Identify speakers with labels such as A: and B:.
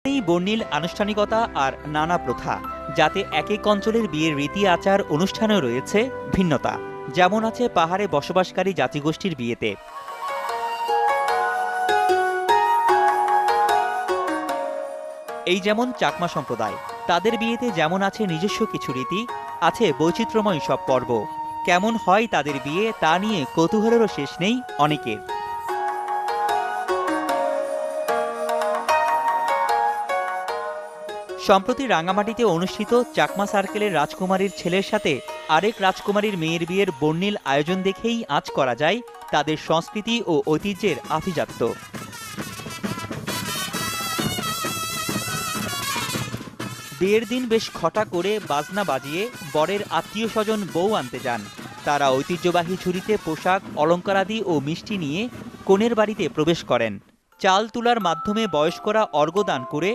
A: এই বর্ণিল আনুষ্ঠানিকতা আর নানা প্রথা, যাতে এক এক অঞ্চলের বিয়ের রীতি আচার অনুষ্ঠানেও রয়েছে ভিন্নতা। যেমন আছে পাহাড়ে বসবাসকারী জাতিগোষ্ঠীর বিয়েতে। এই যেমন চাকমা সম্প্রদায়, তাদের বিয়েতে যেমন আছে নিজস্ব কিছু রীতি, আছে বৈচিত্র্যময় সব পর্ব। কেমন হয় তাদের বিয়ে তা নিয়ে কৌতূহলেরও শেষ নেই অনেকের। সম্প্রতি রাঙামাটিতে অনুষ্ঠিত চাকমা সার্কেলের রাজকুমারীর ছেলের সাথে আরেক রাজকুমারীর মেয়ের বিয়ের বর্ণিল আয়োজন দেখেই আঁচ করা যায় তাদের সংস্কৃতি ও ঐতিহ্যের আভিজাত্য। বিয়ের দিন বেশ খটা করে বাজনা বাজিয়ে বরের আত্মীয় স্বজন বউ আনতে যান। তারা ঐতিহ্যবাহী ঝুড়িতে পোশাক, অলঙ্কারাদি ও মিষ্টি নিয়ে কনের বাড়িতে প্রবেশ করেন। চাল তুলার মাধ্যমে বয়স্করা অর্ঘ্য দান করে